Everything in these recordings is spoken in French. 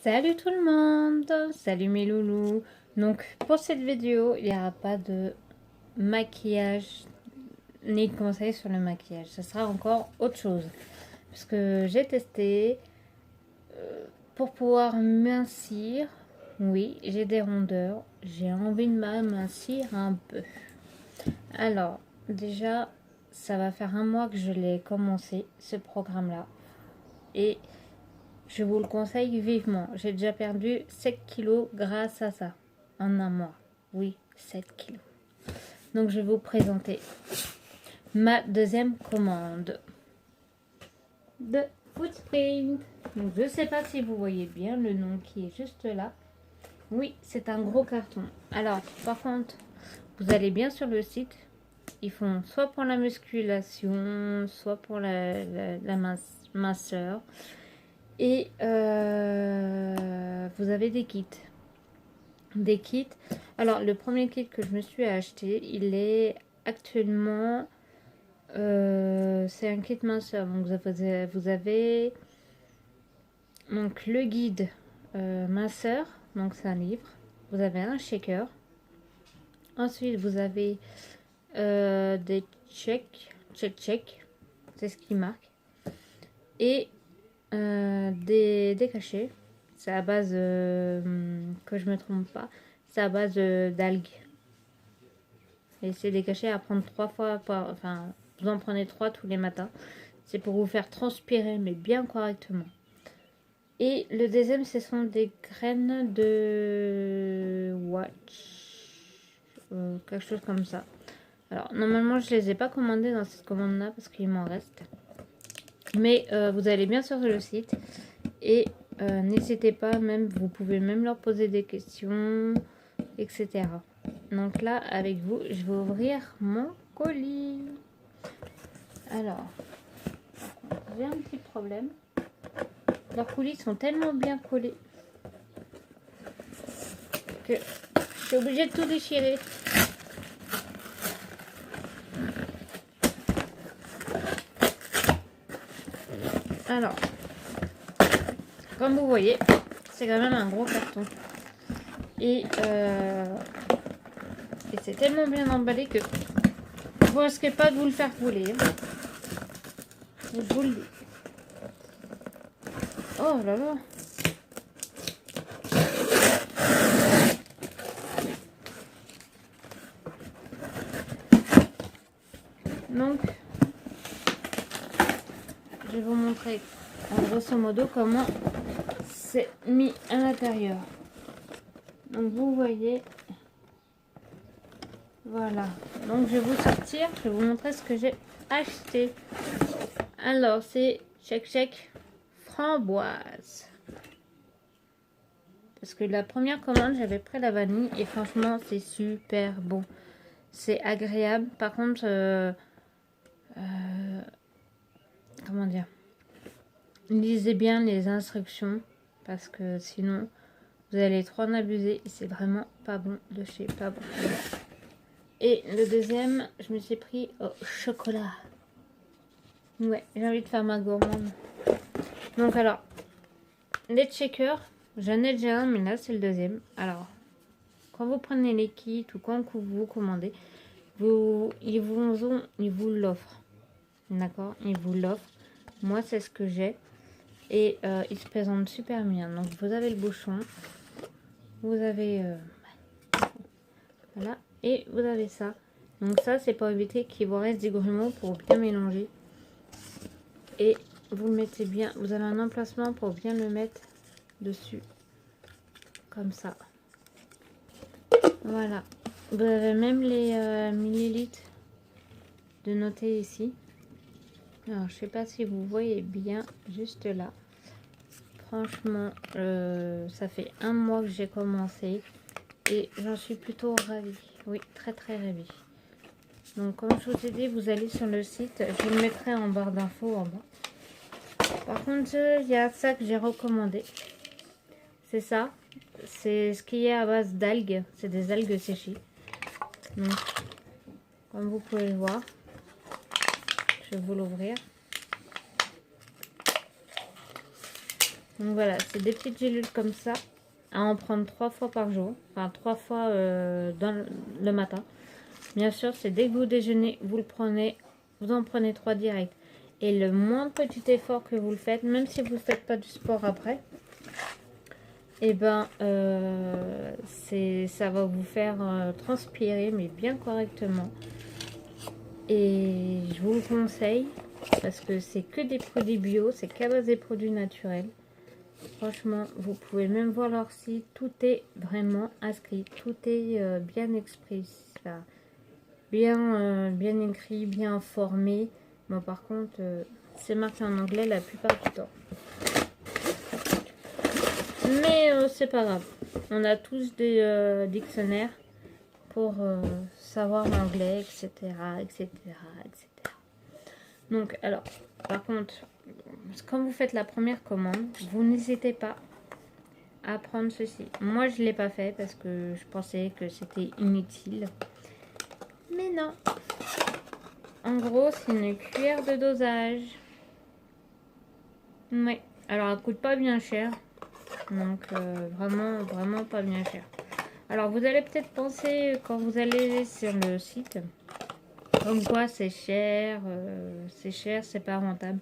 Salut tout le monde, salut mes loulous. Donc pour cette vidéo, il n'y aura pas de maquillage ni de conseils sur le maquillage. Ce sera encore autre chose. Parce que j'ai testé pour pouvoir mincir. Oui, j'ai des rondeurs. J'ai envie de m'amincir un peu. Alors, déjà, ça va faire un mois que je l'ai commencé, ce programme-là. Et je vous le conseille vivement. J'ai déjà perdu 7 kilos grâce à ça. En un mois. Oui, 7 kilos. Donc je vais vous présenter ma deuxième commande de Footprint. Donc je ne sais pas si vous voyez bien le nom qui est juste là. Oui, c'est un gros carton. Alors, par contre, vous allez bien sur le site. Ils font soit pour la musculation, soit pour la minceur. Et vous avez des kits. Alors, le premier kit que je me suis acheté, il est actuellement... c'est un kit minceur. Donc, vous avez donc, le guide minceur. Donc, c'est un livre. Vous avez un shaker. Ensuite, vous avez des check. C'est ce qui marque. Et des cachets. C'est à base, que je me trompe pas, c'est à base d'algues. Et c'est des cachets à prendre 3 fois enfin, vous en prenez 3 tous les matins. C'est pour vous faire transpirer, mais bien correctement. Et le deuxième, ce sont des graines de watch. Quelque chose comme ça. Alors, normalement, je les ai pas commandées dans cette commande-là parce qu'il m'en reste. Mais vous allez bien sur le site et n'hésitez pas, même vous pouvez même leur poser des questions, etc. Donc là, avec vous, je vais ouvrir mon colis. Alors, j'ai un petit problème. Leurs colis sont tellement bien collés que je suis obligée de tout déchirer. Alors, comme vous voyez, c'est quand même un gros carton. Et c'est tellement bien emballé que vous ne risquez pas de vous le faire voler. Je vous le dis. Oh là là. Donc, je vais vous montrer en grosso modo comment c'est mis à l'intérieur. Donc vous voyez, voilà. Donc je vais vous sortir, je vais vous montrer ce que j'ai acheté. Alors c'est check framboise. Parce que la première commande, j'avais pris la vanille et franchement c'est super bon. C'est agréable. Par contre, comment dire, lisez bien les instructions parce que sinon vous allez trop en abuser et c'est vraiment pas bon de chez pas bon. Et le deuxième, je me suis pris au chocolat. Ouais, j'ai envie de faire ma gourmande. Donc alors, les checkers, j'en ai déjà un, mais là c'est le deuxième. Alors, quand vous prenez les kits ou quand vous commandez, ils vous l'offrent. D'accord, ils vous l'offrent. Moi, c'est ce que j'ai. Et il se présente super bien. Donc, vous avez le bouchon. Vous avez... voilà. Et vous avez ça. Donc ça, c'est pour éviter qu'il vous reste des grumeaux pour bien mélanger. Et vous le mettez bien. Vous avez un emplacement pour bien le mettre dessus. Comme ça. Voilà. Vous avez même les millilitres de noter ici. Alors, je sais pas si vous voyez bien juste là. Franchement, ça fait un mois que j'ai commencé. Et j'en suis plutôt ravie. Oui, très ravie. Donc, comme je vous ai dit, vous allez sur le site. Je le mettrai en barre d'infos en bas. Par contre, il y a ça que j'ai recommandé. C'est ça. C'est ce qui est à base d'algues. C'est des algues séchées. Donc, comme vous pouvez le voir, je vais vous l'ouvrir. Donc voilà, c'est des petites gélules comme ça, à en prendre 3 fois par jour, enfin 3 fois dans le matin. Bien sûr, c'est dès que vous déjeunez, vous le prenez, vous en prenez 3 direct. Et le moindre petit effort que vous le faites, même si vous ne faites pas du sport après, et ben ça va vous faire transpirer, mais bien correctement. Et je vous le conseille, parce que c'est que des produits bio, c'est qu'à base des produits naturels. Franchement, vous pouvez même voir leur site, tout est vraiment inscrit, tout est bien expris, bien écrit, bien formé. Bon, par contre, c'est marqué en anglais la plupart du temps. Mais c'est pas grave, on a tous des dictionnaires pour savoir l'anglais, etc., etc., etc. Donc, alors, par contre, quand vous faites la première commande, vous n'hésitez pas à prendre ceci. Moi, je ne l'ai pas fait parce que je pensais que c'était inutile. Mais non. En gros, c'est une cuillère de dosage. Oui. Alors, elle coûte pas bien cher. Donc, vraiment, vraiment pas bien cher. Alors, vous allez peut-être penser, quand vous allez sur le site, comme quoi c'est cher, c'est pas rentable.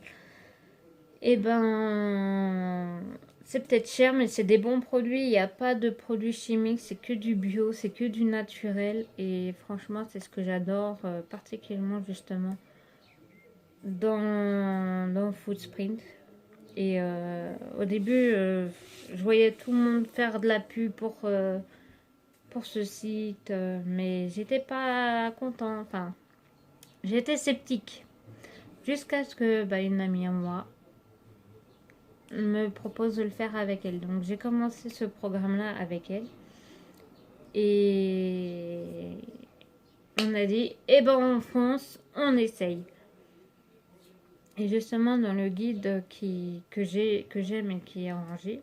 Eh ben, c'est peut-être cher, mais c'est des bons produits. Il n'y a pas de produits chimiques, c'est que du bio, c'est que du naturel. Et franchement, c'est ce que j'adore particulièrement justement dans Foodsprint. Et au début, je voyais tout le monde faire de la pub pour ce site, mais j'étais pas content. Enfin, j'étais sceptique. Jusqu'à ce que une amie à moi me propose de le faire avec elle. Donc j'ai commencé ce programme-là avec elle. Et on a dit, eh ben on fonce, on essaye. Et justement dans le guide que j'aime et qui est rangé,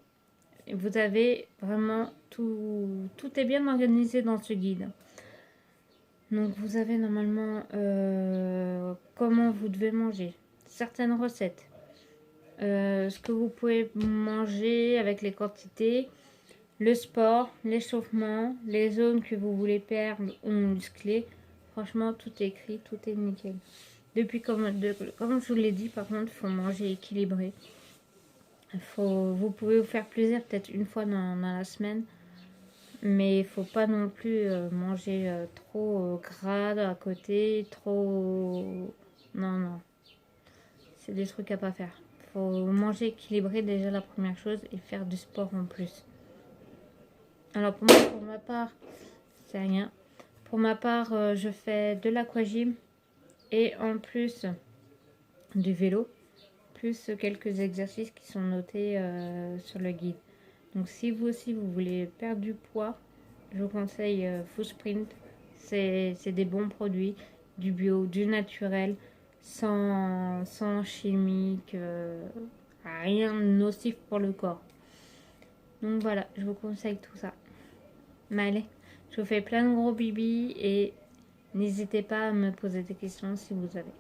vous avez vraiment tout est bien organisé dans ce guide. Donc vous avez normalement comment vous devez manger, certaines recettes, ce que vous pouvez manger avec les quantités, le sport, l'échauffement, les zones que vous voulez perdre ou muscler. Franchement, tout est écrit, tout est nickel. Comme je vous l'ai dit, par contre, il faut manger équilibré. Vous pouvez vous faire plaisir peut-être une fois dans la semaine, mais il faut pas non plus manger trop gras à côté, trop... Non, non. C'est des trucs à pas faire. Faut manger équilibré déjà la première chose et faire du sport en plus. Alors pour moi, pour ma part, c'est rien. Pour ma part, je fais de l'aquagym et en plus du vélo, plus quelques exercices qui sont notés sur le guide. Donc si vous aussi vous voulez perdre du poids, je vous conseille Foodsprint. C'est des bons produits, du bio, du naturel, sans chimique, rien de nocif pour le corps. Donc voilà, je vous conseille tout ça. Mais allez, je vous fais plein de gros bibis et n'hésitez pas à me poser des questions si vous avez.